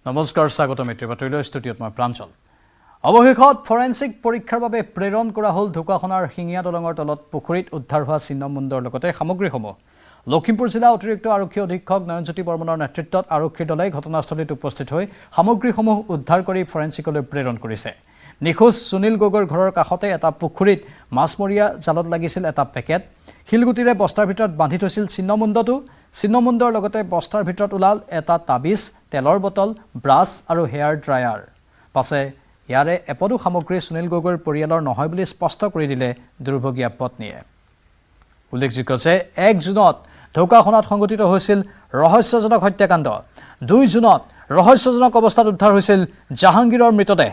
নমস্কাৰ স্বাগতম মিত্ৰবাতৰিলৈ ষ্টুডিঅ'ত মই প্ৰাঞ্জল অৱশেষত ফৰেনসিক পৰীক্ষাৰ বাবে প্ৰেৰণ কৰা হ'ল ঢকুৱাখনাৰ শিঙিয়া দলঙৰ তলত পুখুৰীত উদ্ধাৰ হোৱা চিহ্নমুণ্ডৰ লগতে সামগ্ৰীসমূহ লখিমপুৰ জিলা অতিৰিক্ত আৰক্ষী অধীক্ষক নয়নজ্যোতি বৰ্মনৰ নেতৃত্বত আৰক্ষীৰ দলে ঘটনাস্থলীত উপস্থিত হৈ সামগ্ৰীসমূহ উদ্ধাৰ কৰি ফৰেনসিকলৈ প্ৰেৰণ কৰিছে নিখোজ সুনীল গগৈৰ ঘৰৰ কাষতে এটা পুখুৰীত মাছমৰীয়া জালত লাগিছিল এটা পেকেট শিলগুটিৰে বস্তাৰ ভিতৰত বান্ধি থৈছিল চিহ্নমুণ্ডৰ লগতে বস্তাৰ ভিতৰত ওলাল এটা তাবিজ তেলৰ বটল ব্ৰাছ আৰু হেয়াৰ ড্ৰায়াৰ পাছে ইয়াৰে এপদো সামগ্ৰী সুনীল গগৈৰ পৰিয়ালৰ নহয় বুলি স্পষ্ট কৰি দিলে দুৰ্ভগীয়া পত্নীয়ে উল্লেখযোগ্য যে 1 জুনত ঢকুৱাখনাত সংঘটিত হৈছিল ৰহস্যজনক হত্যাকাণ্ড 2 জুনত ৰহস্যজনক অৱস্থাত উদ্ধাৰ হৈছিল জাহাংগীৰৰ মৃতদেহ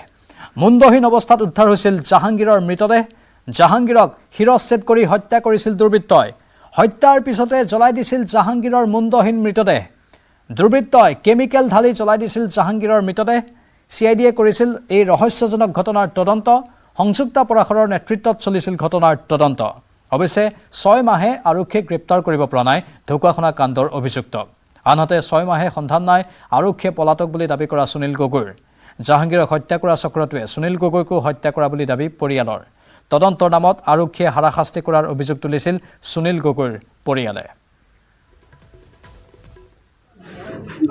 মুণ্ডহীন অৱস্থাত উদ্ধাৰ হৈছিল জাহাংগীৰৰ মৃতদেহ জাহাংগীৰক শিৰচ্ছেদ কৰি হত্যা কৰিছিল দুৰ্বৃত্তই হত্যাৰ পিছতে জ্বলাই দিছিল জাহাংগীৰৰ মুণ্ডহীন মৃতদেহ দুৰ্বৃত্তই কেমিকেল ঢালি জ্বলাই দিছিল জাহাংগীৰৰ মৃতদেহ সিআইডিয়ে কৰিছিল এই ৰহস্যজনক ঘটনাৰ তদন্ত সংযুক্ত পৰাশৰৰ নেতৃত্বত চলিছিল ঘটনাৰ তদন্ত অৱশ্যে 6 মাহে আৰক্ষীয়ে গ্ৰেপ্তাৰ কৰিব পৰা নাই ঢকুৱাখনা কাণ্ডৰ অভিযুক্ত আনহাতে 6 মাহে সন্ধান নাই আৰক্ষীয়ে পলাতক বুলি দাবী কৰা সুনীল গগৈৰ জাহাংগীৰক হত্যা কৰা চক্ৰটোৱে সুনীল গগৈকো হত্যা কৰা বুলি দাবী পৰিয়ালৰ তদন্তৰ নামত আৰক্ষীয়ে হাৰাশাস্তি কৰাৰ অভিযোগ তুলিছিল সুনীল গগৈৰ পৰিয়ালে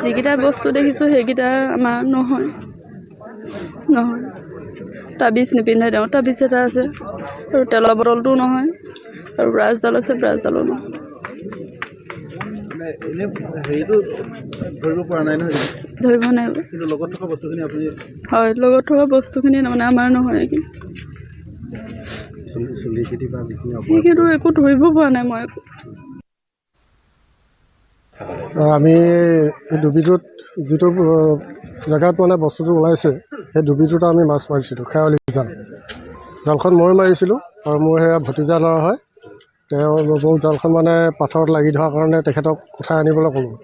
যিকেইটা বস্তু দেখিছোঁ সেইকেইটা আমাৰ নহয় তাবিজ নিপিন্ধে তেওঁ তাবিজ এটা আছে আৰু তেলৰ বটলটো নহয় আৰু ব্ৰাছডাল আছে ব্ৰাছডালো নহয় ধৰিব নাই হয় লগত থকা বস্তুখিনি তাৰমানে আমাৰ নহয় সেইখিনিতো একো ধৰিব পৰা নাই মই আমি এই ডুবিটোত যিটো জেগাত মানে বস্তুটো ওলাইছে সেই ডুবিটোত আমি মাছ মাৰিছিলোঁ খেৱালি জালখন মই মাৰিছিলোঁ আৰু মোৰ সেয়া ভতিজা ল'ৰা হয় তেওঁ জালখন মানে পাথৰত লাগি ধৰাৰ কাৰণে তেখেতক উঠাই আনিবলৈ ক'লোঁ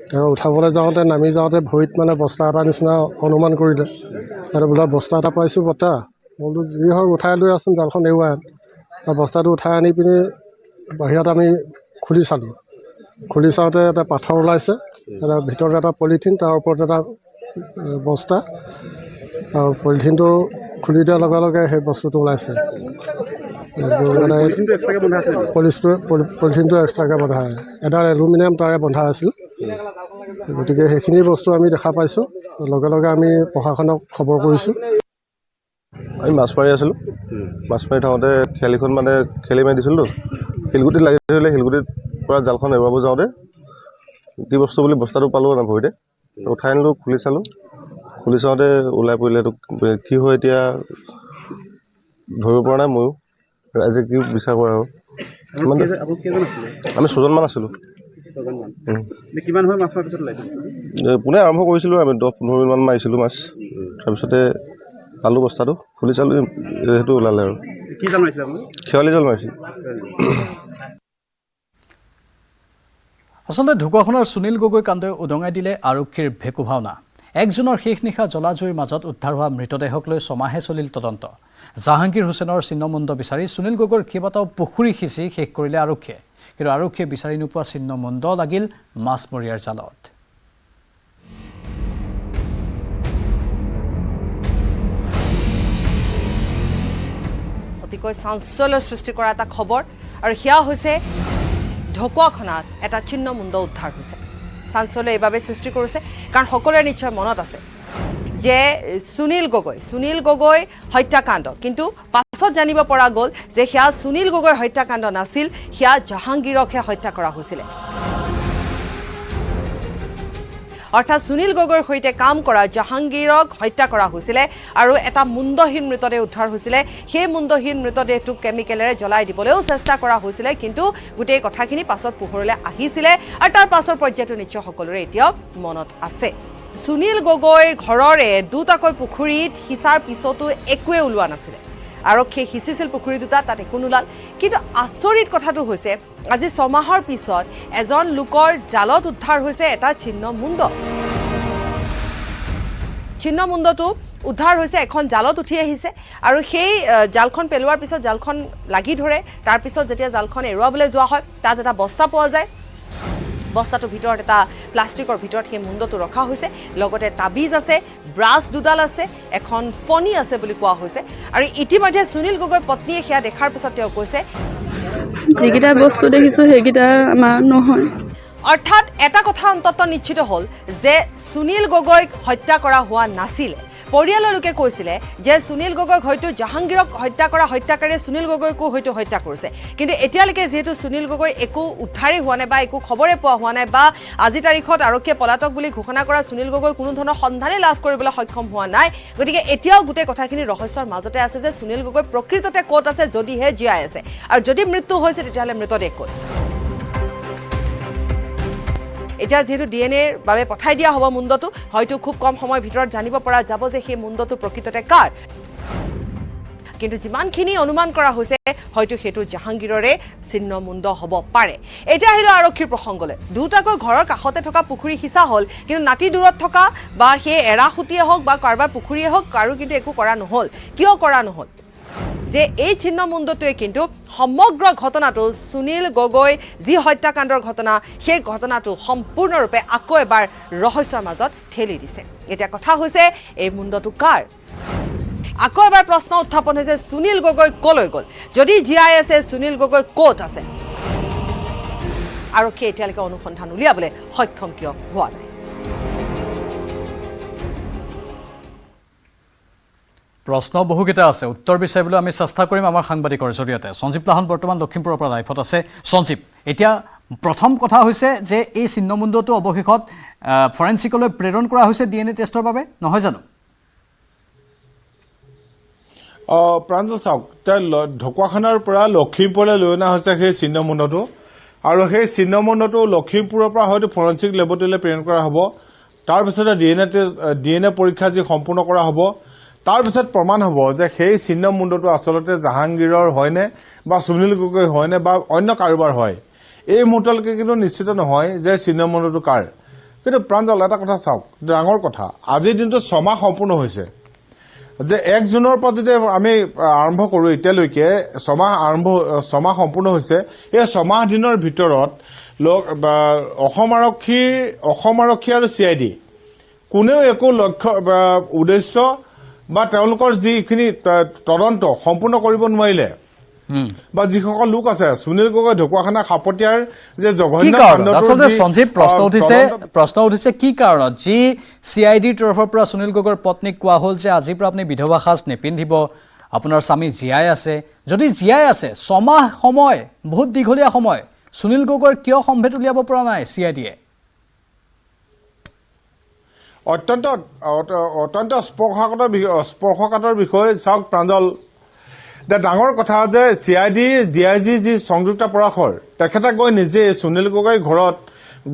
তেওঁ উঠাবলৈ যাওঁতে নামি যাওঁতে ভৰিত মানে বস্তা এটা নিচিনা অনুমান কৰিলে আৰু বোলে বস্তা এটা পাইছোঁ বৰ্তা বোলো যি হওক উঠাই লৈ আছোন জালখন এৰুৱাই আৰু বস্তাটো উঠাই আনি পিনি বাহিৰত আমি খুলি চাওঁতে এটা পাথৰ ওলাইছে এটা ভিতৰত এটা পলিথিন তাৰ ওপৰত এটা বস্তা আৰু পলিথিনটো খুলি দিয়াৰ লগে লগে সেই বস্তুটো ওলাইছে মানে পলিথিনটো এক্সট্ৰাকৈ বন্ধা এডাল এলুমিনিয়াম তাৰে বন্ধা আছিল গতিকে সেইখিনি বস্তু আমি দেখা পাইছোঁ লগে লগে আমি প্ৰশাসনক খবৰ কৰিছোঁ আমি মাছ মাৰি আছিলোঁ মাছ মাৰি থাকোঁতে খেয়ালিখন মানে খেলি মাৰি দিছিলোঁতো শিলগুটিত লাগি ধৰিলে শিলগুটিত পৰা জালখন এৰুৱাব যাওঁতে কি বস্তু বুলি বস্তাটো পালোঁ না ভৰিতে উঠাই আনিলোঁ খুলি চাওঁতে ওলাই পৰিলে এইটো কি হয় এতিয়া ধৰিব পৰা নাই ময়ো ৰাইজে কি বিচাৰ কৰে আৰু আমি 6 জনমান আছিলোঁ পোনে আৰম্ভ কৰিছিলোঁ আমি 10-15 মিনিটমান মাৰিছিলোঁ মাছ তাৰপিছতে পালোঁ বস্তাটো খুলি চালোঁ সেইটো ওলালে আৰু খেৱালি জাল মাৰিছিলোঁ আচলতে ঢকুৱাখনাৰ সুনীল গগৈ কাণ্ডে উদঙাই দিলে আৰক্ষীৰ ভেকু ভাওনা 1 জুনৰ শেষ নিশা জ্বলা-জুইৰ মাজত উদ্ধাৰ হোৱা মৃতদেহক লৈ 6 মাহে চলিল তদন্ত জাহাংগীৰ হুছেইনৰ চিহ্নমুণ্ড বিচাৰি সুনীল গগৈৰ কেইবাটাও পুখুৰী সিঁচি শেষ কৰিলে আৰক্ষীয়ে কিন্তু আৰক্ষীয়ে বিচাৰি নোপোৱা চিহ্নমুণ্ড লাগিল মাছমৰীয়াৰ জালত অতিকৈ চাঞ্চল্য সৃষ্টি কৰা এটা খবৰ আৰু সেয়া হৈছে ঢকুৱাখনাত এটা চিহ্নমুণ্ড উদ্ধাৰ হৈছে চাঞ্চল্য এইভাবে সৃষ্টি কৰিছে কাৰণ সকলোৰে নিশ্চয় মনত আছে যে সুনীল গগৈ হত্যাকাণ্ড কিন্তু পাছত জানিব পৰা গ'ল যে সেয়া সুনীল গগৈ হত্যাকাণ্ড নাছিল সেয়া জাহাংগীৰকহে হত্যা কৰা হৈছিল অৰ্থাৎ সুনীল গগৈৰ সৈতে কাম কৰা জাহাংগীৰক হত্যা কৰা হৈছিল আৰু এটা মুণ্ডহীন মৃতদেহ উদ্ধাৰ হৈছিল সেই মুণ্ডহীন মৃতদেহটোক কেমিকেলেৰে জ্বলাই দিবলৈও চেষ্টা কৰা হৈছিল কিন্তু গোটেই কথাখিনি পাছত পোহৰলৈ আহিছিল আৰু তাৰ পাছৰ পৰ্যায়টো নিশ্চয় সকলোৰে এতিয়াও মনত আছে সুনীল গগৈৰ ঘৰৰে দুটাকৈ পুখুৰীত সিঁচাৰ পিছতো একোৱে ওলোৱা নাছিল আৰক্ষীয়ে সিঁচিছিল পুখুৰী দুটা তাত একো নোলাল কিন্তু আচৰিত কথাটো হৈছে আজি 6 মাহৰ পিছত এজন লোকৰ জালত উদ্ধাৰ হৈছে এটা চিহ্নমুণ্ডটো উদ্ধাৰ হৈছে এখন জালত উঠি আহিছে আৰু সেই জালখন পেলোৱাৰ পিছত জালখন লাগি ধৰে তাৰ পিছত যেতিয়া জালখন এৰুৱাবলৈ যোৱা হয় তাত এটা বস্তা পোৱা যায় বস্তাটোৰ ভিতৰত এটা প্লাষ্টিকৰ ভিতৰত সেই মুণ্ডটো ৰখা হৈছে লগতে তাবিজ আছে ব্ৰাছ দুডাল আছে এখন ফণি আছে বুলি কোৱা হৈছে আৰু ইতিমধ্যে সুনীল গগৈ পত্নীয়ে সেয়া দেখাৰ পিছত তেওঁ কৈছে যিকেইটা বস্তু দেখিছোঁ সেইকেইটা আমাৰ নহয় অৰ্থাৎ এটা কথা অন্তত নিশ্চিত হ'ল যে সুনীল গগৈক হত্যা কৰা হোৱা নাছিল পৰিয়ালৰ লোকে কৈছিলে যে সুনীল গগৈক হয়তো জাহাংগীৰক হত্যা কৰা হত্যাকাৰীয়ে সুনীল গগৈকো হয়তো হত্যা কৰিছে কিন্তু এতিয়ালৈকে যেহেতু সুনীল গগৈ একো উদ্ধাৰেই হোৱা নাই বা একো খবৰে পোৱা হোৱা নাই বা আজি তাৰিখত আৰক্ষীয়ে পলাতক বুলি ঘোষণা কৰা সুনীল গগৈ কোনো ধৰণৰ সন্ধানেই লাভ কৰিবলৈ সক্ষম হোৱা নাই গতিকে এতিয়াও গোটেই কথাখিনি ৰহস্যৰ মাজতে আছে যে সুনীল গগৈ প্ৰকৃততে ক'ত আছে যদিহে জীয়াই আছে আৰু যদি মৃত্যু হৈছে তেতিয়াহ'লে মৃতদেহ ক'ত এতিয়া যেহেতু ডিএনএৰ বাবে পঠাই দিয়া হ'ব মুণ্ডটো হয়তো খুব কম সময়ৰ ভিতৰত জানিব পৰা যাব যে সেই মুণ্ডটো প্ৰকৃততে কাৰ কিন্তু যিমানখিনি অনুমান কৰা হৈছে হয়তো সেইটো জাহাংগীৰৰে চিহ্ন মুণ্ড হ'ব পাৰে এতিয়া আহিলে আৰক্ষীৰ প্ৰসংগলৈ দুটাকৈ ঘৰৰ কাষতে থকা পুখুৰী সিঁচা হ'ল কিন্তু নাতি দূৰত থকা বা সেই এৰাসুতিয়ে হওক বা কাৰোবাৰ পুখুৰীয়ে হওক কাৰো কিন্তু একো কৰা নহ'ল কিয় কৰা নহ'ল যে এই চিহ্ন মুণ্ডটোৱে কিন্তু সমগ্ৰ ঘটনাটো সুনীল গগৈ যি হত্যাকাণ্ডৰ ঘটনা সেই ঘটনাটো সম্পূৰ্ণৰূপে আকৌ এবাৰ ৰহস্যৰ মাজত ঠেলি দিছে এতিয়া কথা হৈছে এই মুণ্ডটো কাৰ আকৌ এবাৰ প্ৰশ্ন উত্থাপন হৈছে সুনীল গগৈ কলৈ গ'ল যদি জীয়াই আছে সুনীল গগৈ ক'ত আছে আৰক্ষীয়ে এতিয়ালৈকে অনুসন্ধান উলিয়াবলৈ সক্ষম কিয় হোৱা নাই প্ৰশ্ন বহুকেইটা আছে উত্তৰ বিচাৰিবলৈ আমি চেষ্টা কৰিম আমাৰ সাংবাদিকৰ জৰিয়তে সঞ্জীৱ লাহন বৰ্তমান লখিমপুৰৰ পৰা লাইভত আছে সঞ্জীৱ এতিয়া প্ৰথম কথা হৈছে যে এই চিহ্নমুণ্ডটো অৱশেষত ফৰেনচিকলৈ প্ৰেৰণ কৰা হৈছে ডিএনএ টেষ্টৰ বাবে নহয় জানো প্ৰাঞ্জল চাওক ঢকুৱাখানাৰ পৰা লখিমপুৰলৈ লৈ অনা হৈছে সেই চিহ্নমুণ্ডটো আৰু সেই চিহ্নমুণ্ডটো লখিমপুৰৰ পৰা হয়তো ফৰেনচিক লেবৰেটৰীলৈ প্ৰেৰণ কৰা হ'ব তাৰপিছতে ডিএনএ পৰীক্ষা যি সম্পূৰ্ণ কৰা হ'ব তাৰপিছত প্ৰমাণ হ'ব যে সেই চিহ্নমুণ্ডটো আচলতে জাহাংগীৰৰ হয়নে বা সুনীল গগৈ হয়নে বা অন্য কাৰোবাৰ হয় এই মুহূৰ্তলৈকে কিন্তু নিশ্চিত নহয় যে চিহ্নমুণ্ডটো কাৰ কিন্তু প্ৰাঞ্জল এটা কথা চাওক ডাঙৰ কথা আজিৰ দিনটো 6 মাহ সম্পূৰ্ণ হৈছে যে 1 জুনৰ পৰা যদি আমি আৰম্ভ কৰোঁ এতিয়ালৈকে 6 মাহ সম্পূৰ্ণ হৈছে এই 6 মাহ দিনৰ ভিতৰত অসম আৰক্ষী আৰু CID কোনেও একো লক্ষ্য উদ্দেশ্য বা তেওঁলোকৰ যিখিনি তদন্ত সম্পূৰ্ণ কৰিব নোৱাৰিলে বা যিসকল লোক আছে সুনীল গগৈ ঢকুৱাখানা খাপতিয়াৰ যে জঘন্য আচলতে সঞ্জীৱ প্ৰশ্ন উঠিছে কি কাৰণত যি CIDৰ তৰফৰ পৰা সুনীল গগৈৰ পত্নীক কোৱা হ'ল যে আজিৰ পৰা আপুনি বিধৱা সাজ নিপিন্ধিব আপোনাৰ স্বামী জীয়াই আছে যদি জীয়াই আছে 6 মাহ সময় বহুত দীঘলীয়া সময় সুনীল গগৈৰ কিয় সম্ভেদ উলিয়াব পৰা নাই CIDয়ে অত্যন্ত স্পৰ্শকাতৰ বিষয় চাওক প্ৰাঞ্জল ডাঙৰ কথা যে CID DIG যি সংযুক্ত পৰাশৰ তেখেতে গৈ নিজে সুনীল গগৈৰ ঘৰত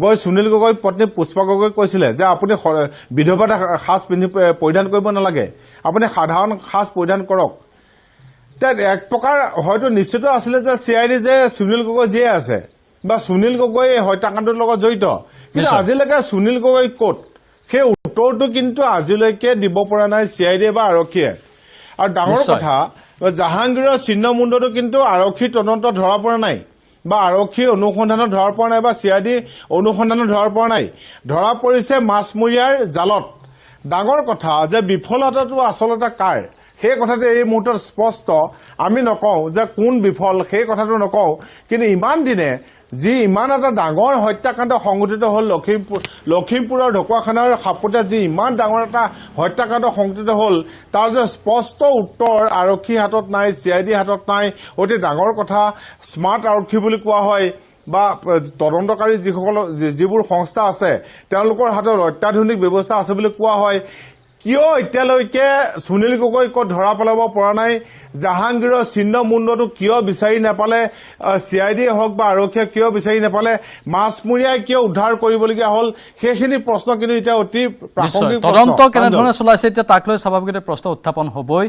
গৈ সুনীল গগৈৰ পত্নী পুষ্পা গগৈ কৈছিলে যে আপুনি বিধৱা সাজ পৰিধান কৰিব নালাগে আপুনি সাধাৰণ সাজ পৰিধান কৰক এক প্ৰকাৰ হয়তো নিশ্চিত আছিলে যে CID যে সুনীল গগৈ জীয়াই আছে বা সুনীল গগৈ হত্যাকাণ্ডৰ লগত জড়িত কিন্তু আজিলৈকে সুনীল গগৈ ক'ত সেই উত্তৰটো কিন্তু আজিলৈকে দিব পৰা নাই CID বা আৰক্ষীয়ে আৰু ডাঙৰ কথা জাহাংগীৰৰ চিহ্নমুণ্ডটো কিন্তু আৰক্ষীৰ তদন্ত ধৰা পৰা নাই বা আৰক্ষীৰ অনুসন্ধানত ধৰা পৰা নাই বা CID অনুসন্ধানত ধৰা পৰা নাই ধৰা পৰিছে মাছমৰীয়াৰ জালত ডাঙৰ কথা যে বিফলতাটো আচলতে কাৰ সেই কথাটো এই মুহূৰ্তত স্পষ্ট আমি নকওঁ যে কোন বিফল সেই কথাটো নকওঁ কিন্তু ইমান দিনে যি ইমান এটা ডাঙৰ হত্যাকাণ্ড সংঘটিত হ'ল লখিমপুৰৰ ঢকুৱাখানাৰ খাপতিয়াত যি ইমান ডাঙৰ এটা হত্যাকাণ্ড সংঘটিত হ'ল তাৰ যে স্পষ্ট উত্তৰ আৰক্ষীৰ হাতত নাই CID হাতত নাই অতি ডাঙৰ কথা স্মাৰ্ট আৰক্ষী বুলি কোৱা হয় বা তদন্তকাৰী যিবোৰ সংস্থা আছে তেওঁলোকৰ হাতত অত্যাধুনিক ব্যৱস্থা আছে বুলি কোৱা হয় কিয় এতিয়ালৈকে সুনীল গগৈ ক'ত ধৰা পেলাব পৰা নাই জাহাংগীৰৰ চিহ্নমুণ্ডটো কিয় বিচাৰি নাপালে CID হওক বা আৰক্ষীয়ে কিয় বিচাৰি নাপালে মাছমৰীয়াই কিয় উদ্ধাৰ কৰিবলগীয়া হ'ল সেইখিনি প্ৰশ্ন কিন্তু এতিয়া অতি প্ৰাসংগিক তদন্ত কেনেধৰণে চলাইছে এতিয়া তাক লৈ স্বাভাৱিকতে প্ৰশ্ন উত্থাপন হ'বই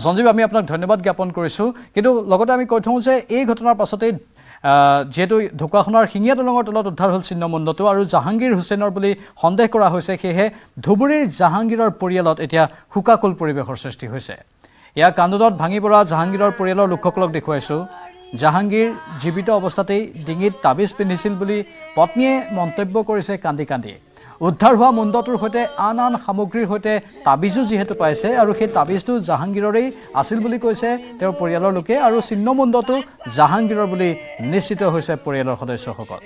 সঞ্জীৱ আমি আপোনাক ধন্যবাদ জ্ঞাপন কৰিছোঁ কিন্তু লগতে আমি কৈ থওঁ যে এই ঘটনাৰ পাছতেই যেহেতু ঢকুৱাখানাৰ শিঙীয়া দলঙৰ তলত উদ্ধাৰ হ'ল চিহ্নমুণ্ডটো আৰু জাহাংগীৰ হুছেইনৰ বুলি সন্দেহ কৰা হৈছে সেয়েহে ধুবুৰীৰ জাহাংগীৰৰ পৰিয়ালত এতিয়া শোকাকুল পৰিৱেশৰ সৃষ্টি হৈছে ইয়াৰ কান্দোনত ভাঙি পৰা জাহাংগীৰৰ পৰিয়ালৰ লোকসকলক দেখুৱাইছোঁ জাহাংগীৰ জীৱিত অৱস্থাতেই ডিঙিত তাবিজ পিন্ধিছিল বুলি পত্নীয়ে মন্তব্য কৰিছে কান্দি কান্দি। উদ্ধাৰ হোৱা মুণ্ডটোৰ সৈতে আন আন সামগ্ৰীৰ সৈতে তাবিজো যিহেতু পাইছে আৰু সেই তাবিজটো জাহাংগীৰৰেই আছিল বুলি কৈছে তেওঁৰ পৰিয়ালৰ লোকে আৰু চিহ্নমুণ্ডটো জাহাংগীৰৰ বুলি নিশ্চিত হৈছে পৰিয়ালৰ সদস্যসকল।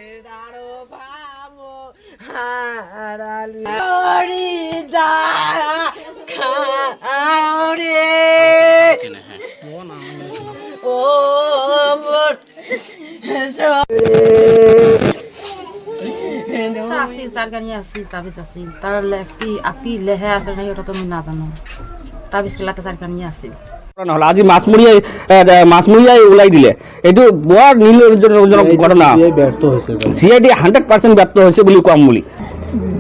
আছিল চাৰকানি আছিল তাবিজ আছিল তাৰ কি লেহে আছে নাই ওটা তুমি নাজানো তাবিজ খেলাতে চাৰকানি আছিল নহ'লে আজি মাছমৰীয়াই ওলাই দিলে এইটো বৰ নীলজনক ঘটনা CID 100% ব্যৰ্থ হৈছে বুলি ক'ম বুলি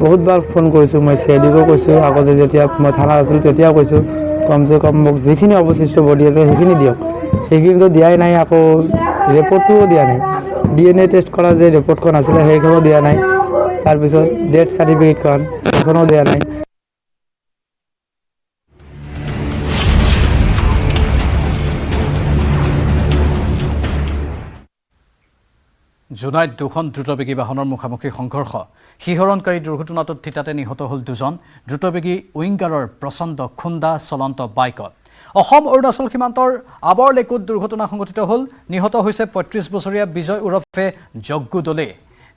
বহুতবাৰ ফোন কৰিছোঁ মই CIDকো কৈছোঁ আগতে যেতিয়া মই থানাত আছিলোঁ তেতিয়াও কৈছোঁ কমচে কম মোক যিখিনি অৱশিষ্ট বডি আছে সেইখিনি দিয়ক সেইখিনিতো দিয়াই নাই আকৌ ৰিপৰ্টটোও দিয়া নাই DNA টেষ্ট কৰা যে ৰিপৰ্টখন আছিলে সেইখনো দিয়া নাই তাৰপিছত ডেথ চাৰ্টিফিকেটখন সেইখনো দিয়া নাই জোনাইত দুখন দ্ৰুতবেগী বাহনৰ মুখামুখি সংঘৰ্ষ শিহৰণকাৰী দুৰ্ঘটনাটোত থিতাতে নিহত হ'ল দুজন দ্ৰুতবেগী উইংগাৰৰ প্ৰচণ্ড খুন্দা চলন্ত বাইকত অসম অৰুণাচল সীমান্তৰ আবৰলেকুত দুৰ্ঘটনা সংঘটিত হ'ল নিহত হৈছে ৩৫ বছৰীয়া বিজয় ওৰফে জগ্গু দলে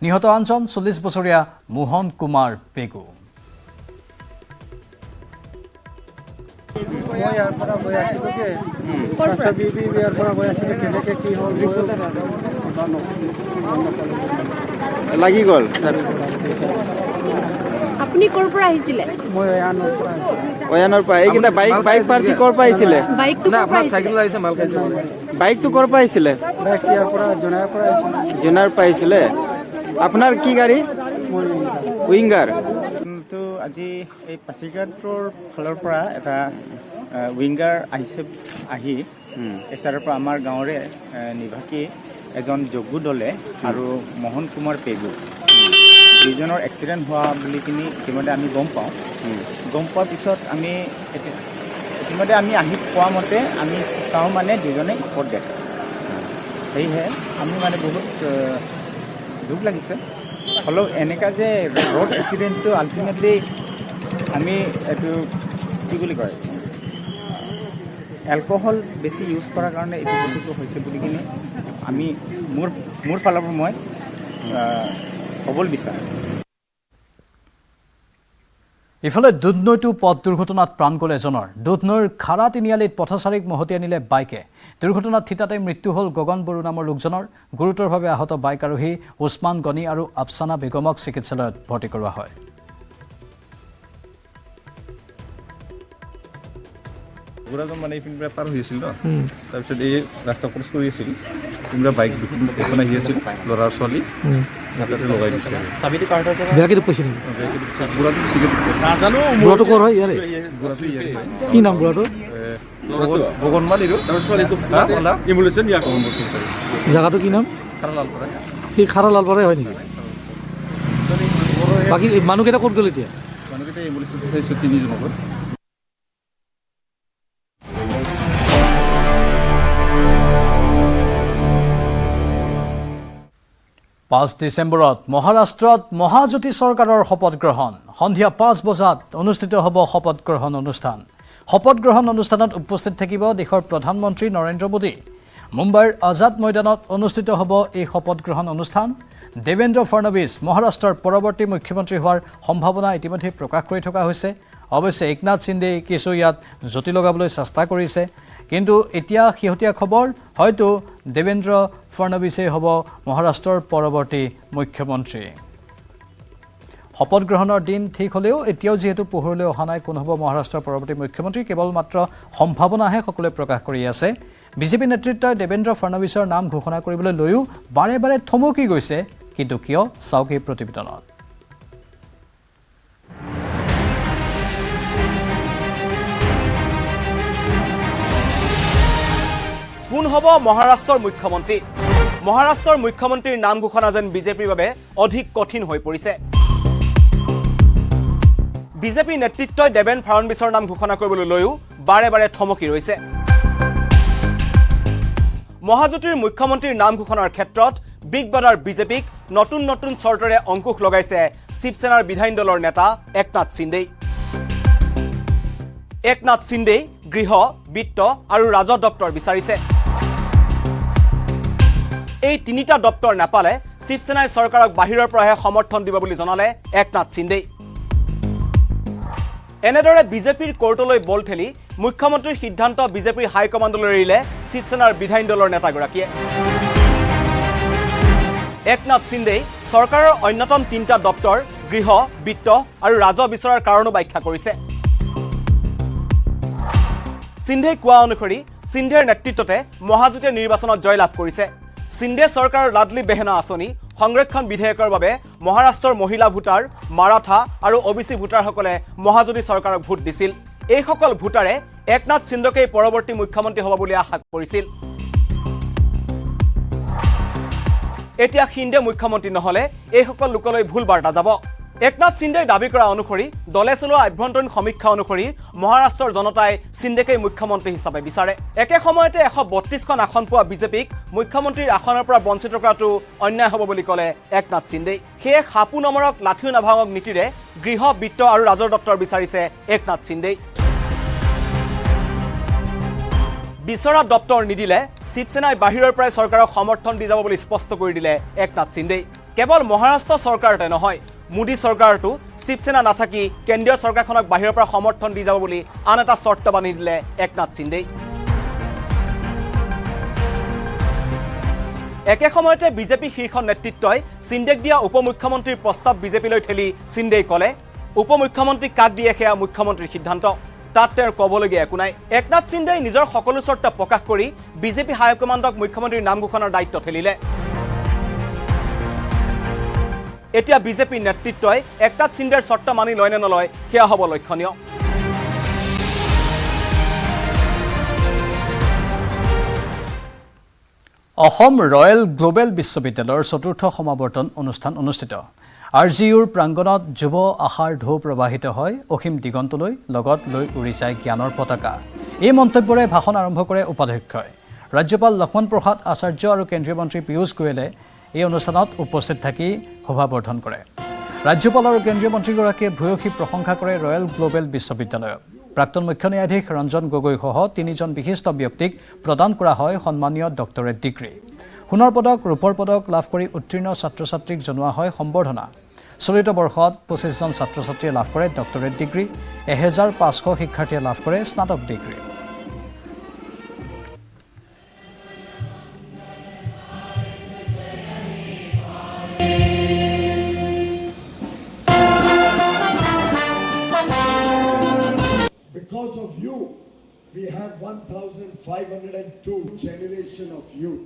নিহত আনজন ৪০ বছৰীয়া মোহন কুমাৰ পেগু লাগি গ'ল আপুনি ক'ৰ পৰা আহিছিলে মই অয়ানৰ পৰা এইকেইটা বাইক পাৰ্টি ক'ৰ পৰা আহিছিলে বাইকটো ক'ৰ পৰা আহিছিলে জোনাৰ পৰা আহিছিলে আপোনাৰ কি গাড়ী উইংগাৰ তো আজি এই পাছিঘাটৰ ফালৰ পৰা এটা উইংগাৰ আহিছে আহি এচাৰৰ পৰা আমাৰ গাঁৱৰে নিবাসী এজন জগ্গু দলে আৰু মোহন কুমাৰ পেগু দুইজনৰ এক্সিডেণ্ট হোৱা বুলি কিনি ইতিমধ্যে আমি গম পোৱাৰ পিছত আমি ইতিমধ্যে আমি আহি পোৱা মতে আমি চাওঁ মানে দুজনে স্পট ডেথ সেয়েহে আমি মানে বহুত দুখ লাগিছে হ'লেও এনেকুৱা যে ৰ'ড এক্সিডেণ্টটো আল্টিমেটলি আমি এইটো কি বুলি কয় এলকহল বেছি ইউজ কৰাৰ কাৰণে এইটো বস্তুটো হৈছে বুলি কিনে আমি মোৰ ফালৰ পৰা মই ক'বলৈ বিচাৰোঁ ইফালে দুধনৈতো পথ দুৰ্ঘটনাত প্ৰাণ গ'ল এজনৰ দুধনৈৰ খাৰা তিনিআলিত পথচাৰীক মহতি আনিলে বাইকে দুৰ্ঘটনাত থিতাতে মৃত্যু হ'ল গগন বড়ো নামৰ লোকজনৰ গুৰুতৰভাৱে আহত বাইক আৰোহী উছমান গনি আৰু আফছানা বেগমক চিকিৎসালয়ত ভৰ্তি কৰোৱা হয় গুড়াজন মানে এইপিনপৰা পাৰ হৈ আছিল ন তাৰপিছত এই ৰাস্তা ক্ৰছ কৰি আছিল এইপিনপৰা বাইক এখন আহি আছিল ল'ৰা ছোৱালী তাতে লগাই দিছে বেয়াকে কৈছে নেকি গুড়াটো চিগাৰেট বুঢ়াটো ক'ৰ হয় ইয়াৰে কি নাম বুঢ়াটো বগনমাল এইটো ছোৱালীটো এম্বুলেঞ্চত নিয়া কম বস্তু জেগাটো কি নাম খাৰালালপাৰা কি খাৰা লালপাৰাই হয় নেকি বাকী মানুহকেইটা ক'ত গ'ল এতিয়া মানুহকেইটা এম্বুলেঞ্চত পঠাইছোঁ 3 জনক ৫ ডিচেম্বৰত মহাৰাষ্ট্ৰত মহাজ্যোতি চৰকাৰৰ শপত গ্ৰহণ সন্ধিয়া ৫ বজাত অনুষ্ঠিত হ'ব শপত গ্ৰহণ অনুষ্ঠান শপত গ্ৰহণ অনুষ্ঠানত উপস্থিত থাকিব দেশৰ প্ৰধানমন্ত্ৰী নৰেন্দ্ৰ মোদী মুম্বাইৰ আজাদ ময়দানত অনুষ্ঠিত হ'ব এই শপত গ্ৰহণ অনুষ্ঠান দেৱেন্দ্ৰ ফডনৱিছ মহাৰাষ্ট্ৰৰ পৰৱৰ্তী মুখ্যমন্ত্ৰী হোৱাৰ সম্ভাৱনা ইতিমধ্যে প্ৰকাশ কৰি থকা হৈছে অৱশ্যে একনাথ সিন্ধে কিছু ইয়াত জুতি লগাবলৈ চেষ্টা কৰিছে কিন্তু এতিয়া শেহতীয়া খবৰ হয়তো দেৱেন্দ্ৰ ফডনৱিছে হ'ব মহাৰাষ্ট্ৰৰ পৰৱৰ্তী মুখ্যমন্ত্ৰী শপত গ্ৰহণৰ দিন ঠিক হ'লেও এতিয়াও যেহেতু পোহৰলৈ অহা নাই কোন হ'ব মহাৰাষ্ট্ৰৰ পৰৱৰ্তী মুখ্যমন্ত্ৰী কেৱল মাত্ৰ সম্ভাৱনাহে সকলোৱে প্ৰকাশ কৰি আছে বিজেপি নেতৃত্বই দেৱেন্দ্ৰ ফডনৱিছৰ নাম ঘোষণা কৰিবলৈ লৈও বাৰে বাৰে থমকি গৈছে কিন্তু কিয় চাওক এই প্ৰতিবেদনত কোন হ'ব মহাৰাষ্ট্ৰৰ মুখ্যমন্ত্ৰী মহাৰাষ্ট্ৰৰ মুখ্যমন্ত্ৰীৰ নাম ঘোষণা যেন বিজেপিৰ বাবে অধিক কঠিন হৈ পৰিছে বিজেপি নেতৃত্বই দেৱেন্দ্ৰ ফডনৱিছৰ নাম ঘোষণা কৰিবলৈ লৈও বাৰে বাৰে থমকি ৰৈছে মহাজোঁটীৰ মুখ্যমন্ত্ৰীৰ নাম ঘোষণাৰ ক্ষেত্ৰত বিগ ব্ৰাদাৰ বিজেপিক নতুন নতুন চৰ্তৰে অংকুশ লগাইছে শিৱসেনাৰ বিধায়িনী দলৰ নেতা একনাথ সিন্ধে। একনাথ সিন্ধে গৃহ, বিত্ত আৰু ৰাজহ দপ্তৰ বিচাৰিছে। এই তিনিটা দপ্তৰ নাপালে শিৱসেনাই চৰকাৰক বাহিৰৰ পৰাহে সমৰ্থন দিব বুলি জনালে একনাথ সিন্ধে। এনেদৰে বিজেপিৰ কোৰ্টলৈ বল ঠেলি মুখ্যমন্ত্ৰীৰ সিদ্ধান্ত বিজেপিৰ হাইকমাণ্ডলৈ এৰিলে শিৱসেনাৰ বিধায়িনী দলৰ নেতাগৰাকীয়ে। একনাথ সিন্ধে চৰকাৰৰ অন্যতম তিনিটা দপ্তৰ গৃহ, বিত্ত আৰু ৰাজহ বিচৰাৰ কাৰণো ব্যাখ্যা কৰিছে। সিন্ধে কোৱা অনুসৰি সিন্ধেৰ নেতৃত্বতে মহাজোঁটে নিৰ্বাচনত জয়লাভ কৰিছে। সিন্ধে চৰকাৰৰ লাডলি বেহেনা আঁচনি, সংৰক্ষণ বিধেয়কৰ বাবে মহাৰাষ্ট্ৰৰ মহিলা ভোটাৰ, মাৰাঠা আৰু OBC ভোটাৰসকলে মহাজোঁটী চৰকাৰক ভোট দিছিল। এইসকল ভোটাৰে একনাথ সিন্ধকেই পৰৱৰ্তী মুখ্যমন্ত্ৰী হ'ব বুলি আশা কৰিছিল। এতিয়া সিন্ধে মুখ্যমন্ত্ৰী নহ'লে এইসকল লোকলৈ ভুল বাৰ্তা যাব। একনাথ সিন্ধেই দাবী কৰা অনুসৰি দলে চলোৱা আভ্যন্তৰীণ সমীক্ষা অনুসৰি মহাৰাষ্ট্ৰৰ জনতাই সিন্ধেকেই মুখ্যমন্ত্ৰী হিচাপে বিচাৰে। একে সময়তে 132খন আসন পোৱা বিজেপিক মুখ্যমন্ত্ৰীৰ আসনৰ পৰা বঞ্চিত কৰাটো অন্যায় হ'ব বুলি ক'লে একনাথ সিন্ধে। সেয়ে সাপু নমৰক লাঠিও নাভাঙক নীতিৰে গৃহ, বিত্ত আৰু ৰাজহ দপ্তৰ বিচাৰিছে একনাথ সিন্ধে। বিচৰা দপ্তৰ নিদিলে শিৱসেনাই বাহিৰৰ পৰাই চৰকাৰক সমৰ্থন দি যাব বুলি স্পষ্ট কৰি দিলে একনাথ সিন্ধে। কেৱল মহাৰাষ্ট্ৰ চৰকাৰতে নহয়, মোদী চৰকাৰতো শিৱসেনা নাথাকি কেন্দ্ৰীয় চৰকাৰখনক বাহিৰৰ পৰা সমৰ্থন দি যাব বুলি আন এটা চৰ্ত বান্ধি দিলে একনাথ সিন্ধে। একে সময়তে বিজেপি শীৰ্ষ নেতৃত্বই সিন্ধেক দিয়া উপ মুখ্যমন্ত্ৰীৰ প্ৰস্তাৱ বিজেপিলৈ ঠেলি সিন্ধেই ক'লে, উপ মুখ্যমন্ত্ৰী কাক দিয়ে সেয়া মুখ্যমন্ত্ৰীৰ সিদ্ধান্ত, তাত তেওঁৰ ক'বলগীয়া একো নাই। একনাথ সিন্ধেই নিজৰ সকলো চৰ্ত প্ৰকাশ কৰি বিজেপি হাইকমাণ্ডক মুখ্যমন্ত্ৰীৰ নাম ঘোষণাৰ দায়িত্ব ঠেলিলে। এতিয়া বিজেপিৰ নেতৃত্বই একনাথ সিন্ধেৰ চৰ্ত মানি লয় নে নলয় সেয়া হ'ব লক্ষণীয়। অসম ৰয়েল গ্লোবেল বিশ্ববিদ্যালয়ৰ চতুৰ্থ সমাৱৰ্তন অনুষ্ঠান অনুষ্ঠিত। RGUৰ প্ৰাংগণত যুৱ আশাৰ ঢৌ প্ৰবাহিত হয় অসীম দিগন্তলৈ, লগত লৈ উৰি যায় জ্ঞানৰ পতাকা। এই মন্তব্যৰে ভাষণ আৰম্ভ কৰে উপাধ্যক্ষই। ৰাজ্যপাল লক্ষ্মণ প্ৰসাদ আচাৰ্য আৰু কেন্দ্ৰীয় মন্ত্ৰী পীয়ুষ গোয়েলে এই অনুষ্ঠানত উপস্থিত থাকি শোভাবৰ্ধন কৰে। ৰাজ্যপাল আৰু কেন্দ্ৰীয় মন্ত্ৰীগৰাকীয়ে ভূয়সী প্ৰশংসা কৰে ৰয়েল গ্লোবেল বিশ্ববিদ্যালয়ক। প্ৰাক্তন মুখ্য ন্যায়াধীশ ৰঞ্জন গগৈসহ 3জন বিশিষ্ট ব্যক্তিক প্ৰদান কৰা হয় সন্মানীয় ডক্টৰেট ডিগ্ৰী। সোণৰ পদক, ৰূপৰ পদক লাভ কৰি উত্তীৰ্ণ ছাত্ৰ ছাত্ৰীক জনোৱা হয় সম্বৰ্ধনা। চলিত বৰ্ষত 25জন ছাত্ৰ ছাত্ৰীয়ে লাভ কৰে ডক্টৰেট ডিগ্ৰী, 1500 শিক্ষাৰ্থীয়ে লাভ কৰে স্নাতক degree. Because of you, we have 1,502 generation of youth.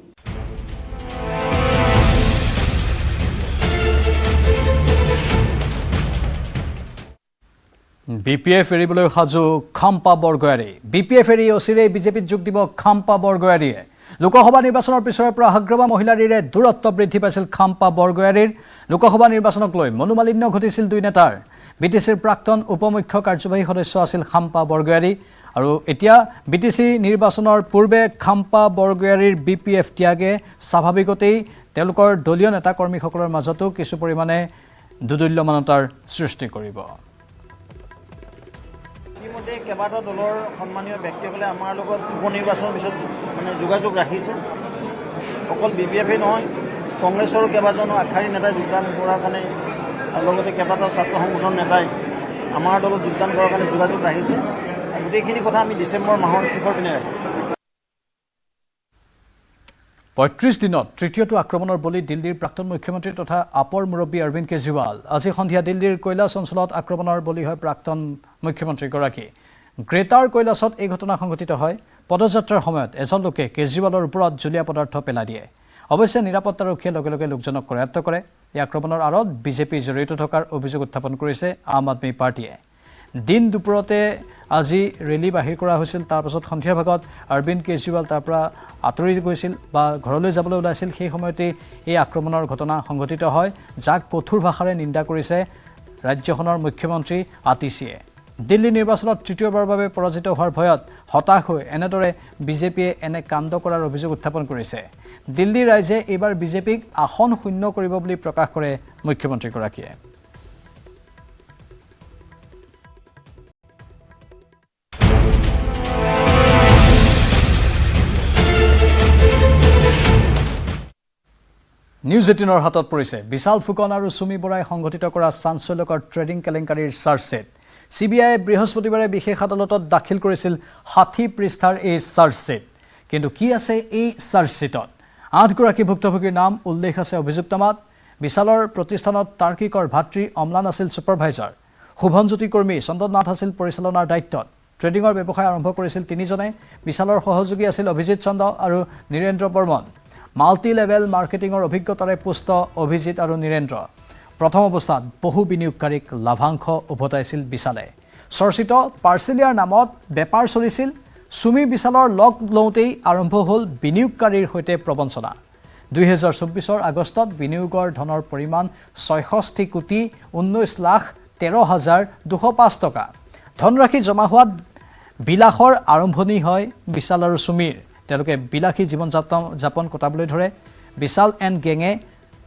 BPF এৰিবলৈ সাজু খাম্পা বৰগয়াৰী। BPF এৰি অচিৰেই বিজেপিত যোগ দিব খাম্পা বৰগয়াৰীয়ে। লোকসভা নিৰ্বাচনৰ পিছৰে পৰা হাগ্ৰবা মহিলাৰীৰে দূৰত্ব বৃদ্ধি পাইছিল খাম্পা বৰগয়াৰীৰ। লোকসভা নিৰ্বাচনক লৈ মনোমালিন্য ঘটিছিল দুই নেতাৰ। BTCৰ প্ৰাক্তন উপমুখ্য কাৰ্যবাহী সদস্য আছিল খাম্পা বৰগয়াৰী আৰু এতিয়া BTC নিৰ্বাচনৰ পূৰ্বে খাম্পা বৰগয়াৰীৰ BPF ত্যাগে স্বাভাৱিকতেই তেওঁলোকৰ দলীয় নেতা কৰ্মীসকলৰ মাজতো কিছু পৰিমাণে দুদুল্যমানতাৰ সৃষ্টি কৰিব। ইতিমধ্যে কেইবাটাও দলৰ সন্মানীয় ব্যক্তিসকলে আমাৰ লগত উপনিৰ্বাচনৰ পিছত যোগাযোগ ৰাখিছে। অকল BPFই নহয়, কংগ্ৰেছৰো কেইবাজনো আগশাৰী নেতাই যোগদান কৰাৰ কাৰণে আৰু লগতে কেইবাটাও ছাত্ৰ সংগঠন নেতাই আমাৰ দলত যোগদান কৰাৰ কাৰণে যোগাযোগ ৰাখিছে। গোটেইখিনি কথা আমি ডিচেম্বৰ মাহৰ শেষৰ পিনে ৰাখিম। ৩৫ দিনত তৃতীয়টো আক্ৰমণৰ বলি দিল্লীৰ প্ৰাক্তন মুখ্যমন্ত্ৰী তথা আপৰ মুৰব্বী অৰবিন্দ কেজৰিৱাল। আজি সন্ধিয়া দিল্লীৰ কৈলাশ অঞ্চলত আক্ৰমণৰ বলি হয় প্ৰাক্তন মুখ্যমন্ত্ৰীগৰাকী। গ্ৰেটাৰ কৈলাশত এই ঘটনা সংঘটিত হয়। পদযাত্ৰাৰ সময়ত এজন লোকে কেজৰিৱালৰ ওপৰত জুলীয়া পদাৰ্থ পেলাই দিয়ে। অৱশ্যে নিৰাপত্তাৰক্ষীয়ে লগে লগে লোকজনক কৰায়ত্ব কৰে। এই আক্ৰমণৰ আঁৰত বিজেপি জড়িত থকাৰ অভিযোগ উত্থাপন কৰিছে আম আদমী পাৰ্টীয়ে। দিন দুপৰতে আজি ৰেলী বাহিৰ কৰা হৈছিল। তাৰ পাছত সন্ধিয়াৰ ভাগত অৰবিন্দ কেজৰিৱাল তাৰ পৰা আঁতৰি গৈছিল বা ঘৰলৈ যাবলৈ ওলাইছিল। সেই সময়তে এই আক্ৰমণৰ ঘটনা সংঘটিত হয়, যাক কঠোৰ ভাষাৰে নিন্দা কৰিছে ৰাজ্যখনৰ মুখ্যমন্ত্ৰী আতিশীয়ে। দিল্লী নিৰ্বাচনত তৃতীয়বাৰৰ বাবে পৰাজিত হোৱাৰ ভয়ত হতাশ হৈ এনেদৰে বিজেপিয়ে এনে কাণ্ড কৰাৰ অভিযোগ উত্থাপন কৰিছে। দিল্লী ৰাইজে এইবাৰ বিজেপিক আসন শূন্য কৰিব বুলি প্ৰকাশ কৰে মুখ্যমন্ত্ৰীগৰাকীয়ে। নিউজ 18ৰ হাতত পৰিছে বিশাল ফুকন আৰু সুমি বৰাই সংঘটিত কৰা চাঞ্চল্যকৰ ট্ৰেডিং কেলেংকাৰীৰ চাৰ্জশ্বিট। CBI বৃহস্পতিবাৰে বিশেষ আদালতত দাখিল কৰিছিল 60 পৃষ্ঠাৰ এই চাৰ্জশ্বিট। কিন্তু কি আছে এই চাৰ্জশ্বিটত? 8 গৰাকী ভুক্তভোগীৰ নাম উল্লেখ আছে অভিযুক্তনামাত। বিশালৰ প্ৰতিষ্ঠানত তাৰ্কিকৰ ভাতৃ অম্লান আছিল ছুপাৰভাইজাৰ। শুভনজ্যোতি কৰ্মী চন্দন নাথ আছিল পৰিচালনাৰ দায়িত্বত। ট্ৰেডিঙৰ ব্যৱসায় আৰম্ভ কৰিছিল তিনিজনে। বিশালৰ সহযোগী আছিল অভিজিত চন্দ্ৰ আৰু নীৰেন্দ্ৰ বৰ্মন। মাল্টি লেভেল মাৰ্কেটিঙৰ অভিজ্ঞতাৰে পুষ্ট অভিজিত আৰু নীৰেন্দ্ৰ। প্ৰথম অৱস্থাত বহু বিনিয়োগকাৰীক লাভাংশ উভতাইছিল বিশালে। চৰ্চিত পাৰ্চেলিয়াৰ নামত বেপাৰ চলিছিল। সুমি বিশালৰ লগ লওঁতেই আৰম্ভ হ'ল বিনিয়োগকাৰীৰ সৈতে প্ৰবঞ্চনা। 2024 আগষ্টত বিনিয়োগৰ ধনৰ পৰিমাণ 66 কোটি 19,13,205 টকা। ধনৰাশি জমা হোৱাত বিলাসৰ আৰম্ভণি হয় বিশাল আৰু সুমিৰ। তেওঁলোকে বিলাসী জীৱন যাপন কটাবলৈ ধৰে। বিশাল এণ্ড গেঙে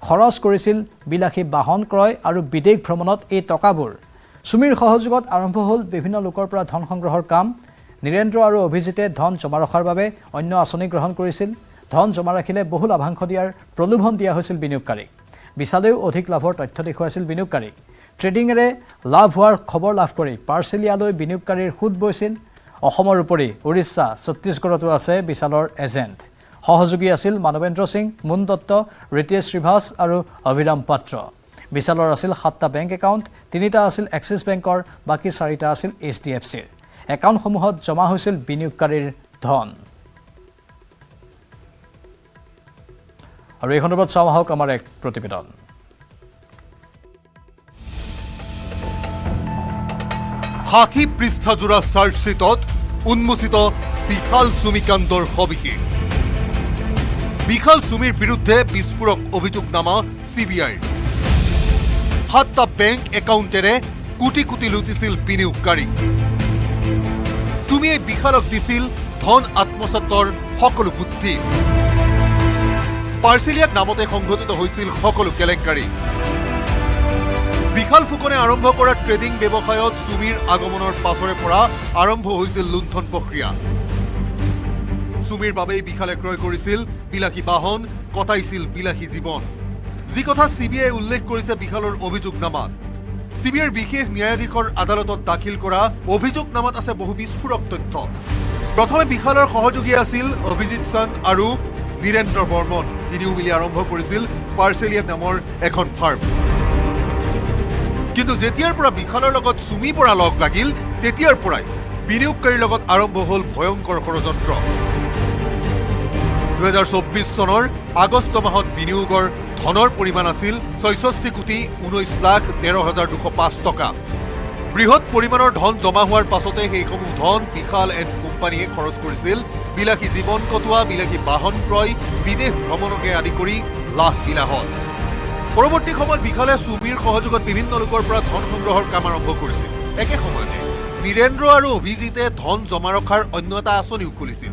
খৰচ কৰিছিল বিলাসী বাহন ক্ৰয় আৰু বিদেশ ভ্ৰমণত এই টকাবোৰ। সুমিৰ সহযোগত আৰম্ভ হ'ল বিভিন্ন লোকৰ পৰা ধন সংগ্ৰহৰ কাম। নীৰেন্দ্ৰ আৰু অভিজিতে ধন জমা ৰখাৰ বাবে অন্য আঁচনি গ্ৰহণ কৰিছিল। ধন জমা ৰাখিলে বহু লাভাংশ দিয়াৰ প্ৰলোভন দিয়া হৈছিল বিনিয়োগকাৰীক। বিশালেও অধিক লাভৰ তথ্য দেখুৱাইছিল বিনিয়োগকাৰীক। ট্ৰেডিঙেৰে লাভ হোৱাৰ খবৰ লাভ কৰি পাৰ্চেলিয়ালৈ বিনিয়োগকাৰীৰ সুদ বৈছিল। অসমৰ উপৰি উৰিষ্যা, ছত্তীশগড়তো আছে বিশালৰ এজেণ্ট। সহযোগী আছিল মানৱেন্দ্ৰ সিং, মুন দত্ত, ৰিতেশ শ্ৰীভাষ আৰু অভিৰাম পাত্ৰ। বিশালৰ আছিল 7টা বেংক একাউণ্ট, 3টা আছিল এক্সিছ বেংকৰ, বাকী 4টা আছিল HDFCৰ। একাউণ্টসমূহত জমা হৈছিল বিনিয়োগকাৰীৰ ধন। আৰু এই সন্দৰ্ভত চাওঁ আহক আমাৰ এক প্ৰতিবেদন। ষাঠি পৃষ্ঠাজোৰা চাৰ্জশ্বিটত উন্মোচিত বিশাল সুমিকাণ্ডৰ সবিশেষ। বিশাল সুমিৰ বিৰুদ্ধে বিস্ফোৰক অভিযোগনামা CBIৰ। 7টা বেংক একাউণ্টেৰে কোটি কোটি লুটিছিল বিনিয়োগকাৰী। সুমিয়ে বিশালক দিছিল ধন আত্মসাতৰ সকলো বুদ্ধি। পাৰ্চেলিয়াক নামতে সংঘটিত হৈছিল সকলো কেলেংকাৰী। বিশাল ফুকনে আৰম্ভ কৰা ট্ৰেডিং ব্যৱসায়ত সুমিৰ আগমনৰ পাছৰে পৰা আৰম্ভ হৈছিল লুণ্ঠন প্ৰক্ৰিয়া। সুমিৰ বাবেই বিশালে ক্ৰয় কৰিছিল বিলাসী বাহন, কটাইছিল বিলাসী জীৱন। যি কথা CBI উল্লেখ কৰিছে বিশালৰ অভিযোগনামাত। CBIৰ বিশেষ ন্যায়াধীশৰ আদালতত দাখিল কৰা অভিযোগনামাত আছে বহু বিস্ফোৰক তথ্য। প্ৰথমে বিশালৰ সহযোগী আছিল অভিজিত চন্দ আৰু নীৰেন্দ্ৰ বৰ্মন। তিনিও মিলি আৰম্ভ কৰিছিল পাৰ্চেলিয়া নামৰ এখন ফাৰ্ম। কিন্তু যেতিয়াৰ পৰা বিশালৰ লগত সুমি বৰা লগ লাগিল তেতিয়াৰ পৰাই বিনিয়োগকাৰীৰ লগত আৰম্ভ হ'ল ভয়ংকৰ ষড়যন্ত্ৰ। 2024 চনৰ আগষ্ট মাহত বিনিয়োগৰ ধনৰ পৰিমাণ আছিল 66 কোটি 19,13,205 টকা। বৃহৎ পৰিমাণৰ ধন জমা হোৱাৰ পাছতে সেইসমূহ ধন বিশাল এণ্ড কোম্পানীয়ে খৰচ কৰিছিল বিলাসী জীৱন কটোৱা, বিলাসী বাহন ক্ৰয়, বিদেশ ভ্ৰমণকে আদি কৰি লাখ বিলাসত। পৰৱৰ্তী সময়ত বিশালে সুমিৰ সহযোগত বিভিন্ন লোকৰ পৰা ধন সংগ্ৰহৰ কাম আৰম্ভ কৰিছিল। একে সময়তে নীৰেন্দ্ৰ আৰু অভিজিতে ধন জমা ৰখাৰ অন্য এটা আঁচনিও খুলিছিল,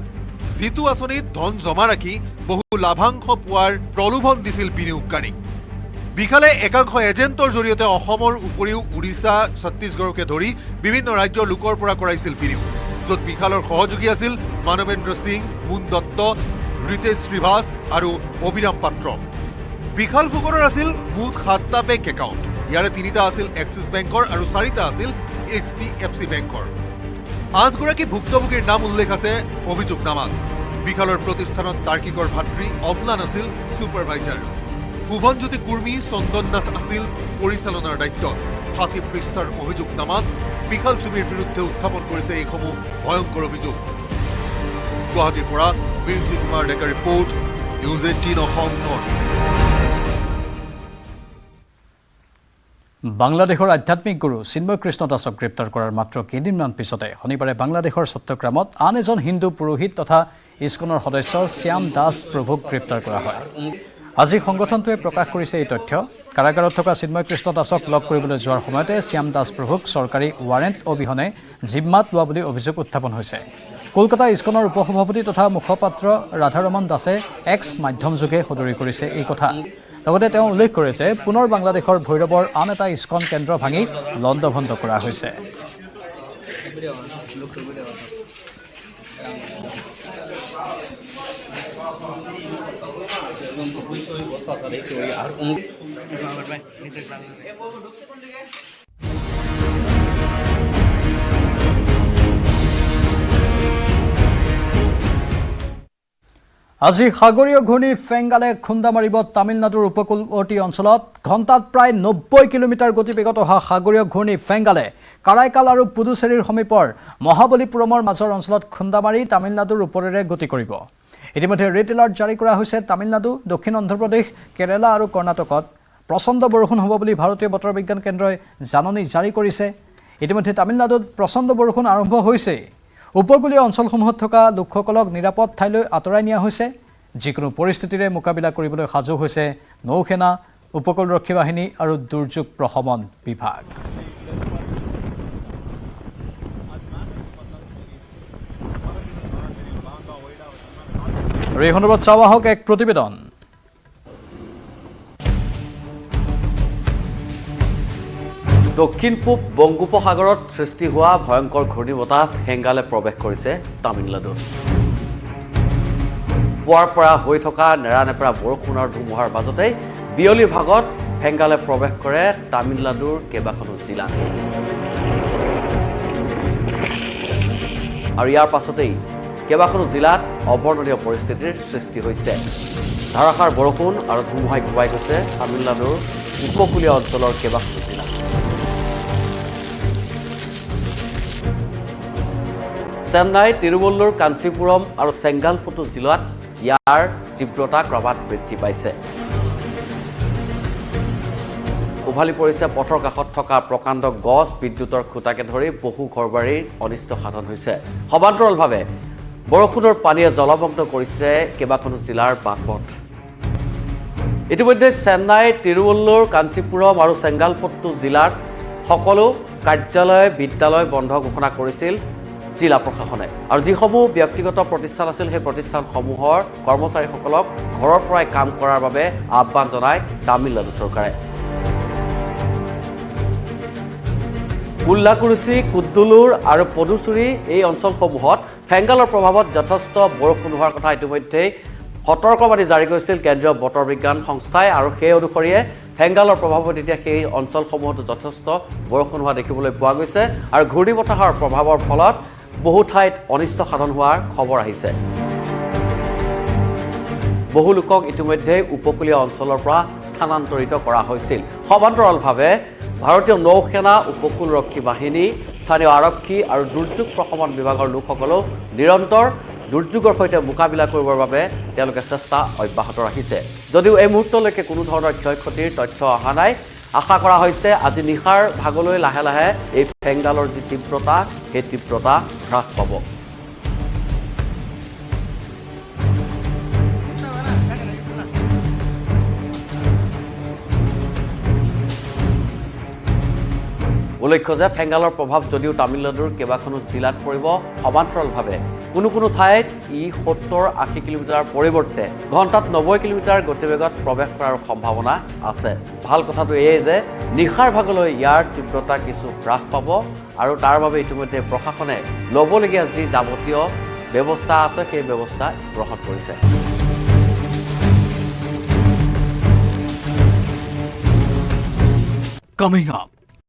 যিটো আঁচনিত ধন জমা ৰাখি বহু লাভাংশ পোৱাৰ প্ৰলোভন দিছিল বিনিয়োগকাৰীক। বিশালে একাংশ এজেণ্টৰ জৰিয়তে অসমৰ উপৰিও উৰিষ্যা, ছত্তীশগড়কে ধৰি বিভিন্ন ৰাজ্যৰ লোকৰ পৰা কৰাইছিল বিনিয়োগ, য'ত বিশালৰ সহযোগী আছিল মানৱেন্দ্ৰ সিং, মুন দত্ত, ৰিতেশ শ্ৰীভাষ আৰু অভিৰাম পাত্ৰ। বিশাল ফুকনৰ আছিল মুঠ 7টা বেংক একাউণ্ট। ইয়াৰে 3টা আছিল এক্সিছ বেংকৰ আৰু 4টা আছিল HDFC বেংকৰ। 8 গৰাকী ভুক্তভোগীৰ নাম উল্লেখ আছে অভিযোগনামাত। বিশালৰ প্ৰতিষ্ঠানত তাৰ্কিকৰ ভাতৃ অম্লান আছিল ছুপাৰভাইজাৰ। শুভনজ্যোতি কুৰ্মী, চন্দন নাথ আছিল পৰিচালনাৰ দায়িত্বত। 60 পৃষ্ঠাৰ অভিযোগনামাত বিশাল সুমিৰ বিৰুদ্ধে উত্থাপন কৰিছে এইসমূহ ভয়ংকৰ অভিযোগ। গুৱাহাটীৰ পৰা বীৰজি কুমাৰ ডেকাৰ ৰিপৰ্ট, নিউজ 18 অসম নৰ্থ। বাংলাদেশৰ আধ্যাত্মিক গুৰু চিন্ময় কৃষ্ণ দাসক গ্ৰেপ্তাৰ কৰাৰ মাত্ৰ কেইদিনমান পিছতে শনিবাৰে বাংলাদেশৰ চট্টগ্ৰামত আন এজন হিন্দু পুৰোহিত তথা ইস্কনৰ সদস্য শ্যাম দাস প্ৰভুক গ্ৰেপ্তাৰ কৰা হয়। আজি সংগঠনটোৱে প্ৰকাশ কৰিছে এই তথ্য। কাৰাগাৰত থকা চিন্ময় কৃষ্ণ দাসক লগ কৰিবলৈ যোৱাৰ সময়তে শ্যাম দাস প্ৰভুক চৰকাৰী ৱাৰেণ্ট অবিহনে জিম্মাত লোৱা বুলি অভিযোগ উত্থাপন হৈছে। কলকাতা ইস্কনৰ উপসভাপতি তথা মুখপাত্ৰ ৰাধাৰমন দাসে এক্স মাধ্যমযোগে সদৰি কৰিছে এই কথা। লগতে তেওঁ উল্লেখ কৰে যে পুনৰ বাংলাদেশৰ ভৈৰৱৰ আন এটা ইস্কন কেন্দ্ৰ ভাঙি লণ্ডভণ্ড কৰা হৈছে। আজি সাগৰীয় ঘূৰ্ণী ফেংগালে খুন্দা মাৰিব তামিলনাডুৰ উপকূলৱৰ্তী অঞ্চলত। ঘণ্টাত প্ৰায় 90 কিলোমিটাৰ গতিবেগত অহা সাগৰীয় ঘূৰ্ণী ফেংগালে কাৰাইকাল আৰু পুডুচেৰীৰ সমীপৰ মহাবলীপুৰমৰ মাজৰ অঞ্চলত খুন্দা মাৰি তামিলনাডুৰ ওপৰেৰে গতি কৰিব। ইতিমধ্যে ৰেড এলাৰ্ট জাৰি কৰা হৈছে তামিলনাডু, দক্ষিণ অন্ধ্ৰপ্ৰদেশ, কেৰালা আৰু কৰ্ণাটকত। প্ৰচণ্ড বৰষুণ হ'ব বুলি ভাৰতীয় বতৰ বিজ্ঞান কেন্দ্ৰই জাননী জাৰি কৰিছে। ইতিমধ্যে তামিলনাডুত প্ৰচণ্ড বৰষুণ আৰম্ভ হৈছে। উপকূলীয় অঞ্চলসমূহত থকা লোকসকলক নিৰাপদ ঠাইলৈ আঁতৰাই নিয়া হৈছে। যিকোনো পৰিস্থিতিৰে মোকাবিলা কৰিবলৈ সাজু হৈছে নৌসেনা, উপকূলৰক্ষী বাহিনী আৰু দুৰ্যোগ প্ৰশমন বিভাগ। এই সন্দৰ্ভত চাওঁ আহক এক প্ৰতিবেদন। দক্ষিণ পূব বংগোপসাগৰত সৃষ্টি হোৱা ভয়ংকৰ ঘূৰ্ণীবতাহ ফেংগালে প্ৰৱেশ কৰিছে তামিলনাডুত। পুৱাৰ পৰা হৈ থকা নেৰানেপেৰা বৰষুণ আৰু ধুমুহাৰ মাজতেই বিয়লিৰ ভাগত ফেংগালে প্ৰৱেশ কৰে তামিলনাডুৰ কেইবাখনো জিলাত। আৰু ইয়াৰ পাছতেই কেইবাখনো জিলাত অৱৰ্ণনীয় পৰিস্থিতিৰ সৃষ্টি হৈছে। ধাৰাসাৰ বৰষুণ আৰু ধুমুহাই কোবাই গৈছে তামিলনাডুৰ উপকূলীয় অঞ্চলৰ কেইবাখনো জিলা। চেন্নাই, তিৰুৱল্লুৰ, কাঞ্চীপুৰম আৰু চেংগালপটু জিলাত ইয়াৰ তীব্ৰতা ক্ৰমাৎ বৃদ্ধি পাইছে। উভালি পৰিছে পথৰ কাষত থকা প্ৰকাণ্ড গছ, বিদ্যুতৰ খুঁটাকে ধৰি বহু ঘৰবাৰীৰ অনিষ্ট সাধন হৈছে। সমান্তৰালভাৱে বৰষুণৰ পানীয়ে জলমগ্ন কৰিছে কেইবাখনো জিলাৰ বাট-পথ। ইতিমধ্যে চেন্নাই, তিৰুৱল্লুৰ, কাঞ্চীপুৰম আৰু চেংগালপট্টু জিলাৰ সকলো কাৰ্যালয়, বিদ্যালয় বন্ধ ঘোষণা কৰিছিল জিলা প্ৰশাসনে। আৰু যিসমূহ ব্যক্তিগত প্ৰতিষ্ঠান আছিল সেই প্ৰতিষ্ঠানসমূহৰ কৰ্মচাৰীসকলক ঘৰৰ পৰাই কাম কৰাৰ বাবে আহ্বান জনায় তামিলনাডু চৰকাৰে। কুল্লাকুৰিচি, কুদ্দুলুৰ আৰু পদুচুৰী এই অঞ্চলসমূহত ফেংগালৰ প্ৰভাৱত যথেষ্ট বৰষুণ হোৱাৰ কথা ইতিমধ্যেই সতৰ্কবাণী জাৰি কৰিছিল কেন্দ্ৰীয় বতৰ বিজ্ঞান সংস্থাই। আৰু সেই অনুসৰিয়ে ফেংগালৰ প্ৰভাৱত এতিয়া সেই অঞ্চলসমূহতো যথেষ্ট বৰষুণ হোৱা দেখিবলৈ পোৱা গৈছে। আৰু ঘূৰ্ণী বতাহৰ প্ৰভাৱৰ ফলত বহু ঠাইত অনিষ্ট সাধন হোৱাৰ খবৰ আহিছে। বহু লোকক ইতিমধ্যে উপকূলীয় অঞ্চলৰ পৰা স্থানান্তৰিত কৰা হৈছিল। সমান্তৰালভাৱে ভাৰতীয় নৌসেনা, উপকূলৰক্ষী বাহিনী, স্থানীয় আৰক্ষী আৰু দুৰ্যোগ প্ৰশমন বিভাগৰ লোকসকলেও নিৰন্তৰ দুৰ্যোগৰ সৈতে মোকাবিলা কৰিবৰ বাবে তেওঁলোকে চেষ্টা অব্যাহত ৰাখিছে। যদিও এই মুহূৰ্তলৈকে কোনো ধৰণৰ ক্ষয় ক্ষতিৰ তথ্য অহা নাই, আশা কৰা হৈছে আজি নিশাৰ ভাগলৈ লাহে লাহে এই ফেংগালৰ যি তীব্ৰতা, সেই তীব্ৰতা হ্ৰাস পাব। উল্লেখ্য যে ফেংগালৰ প্ৰভাৱ যদিও তামিলনাডুৰ কেইবাখনো জিলাত পৰিব, সমান্তৰালভাৱে কোনো কোনো ঠাইত ই 70-80 কিলোমিটাৰৰ পৰিৱৰ্তে ঘণ্টাত 90 কিলোমিটাৰ গতিবেগত প্ৰৱেশ কৰাৰ সম্ভাৱনা আছে। ভাল কথাটো এয়ে যে নিশাৰ ভাগলৈ ইয়াৰ তীব্ৰতা কিছু হ্ৰাস পাব আৰু তাৰ বাবে ইতিমধ্যে প্ৰশাসনে ল'বলগীয়া যি যাৱতীয় ব্যৱস্থা আছে সেই ব্যৱস্থা গ্ৰহণ কৰিছে। Coming up.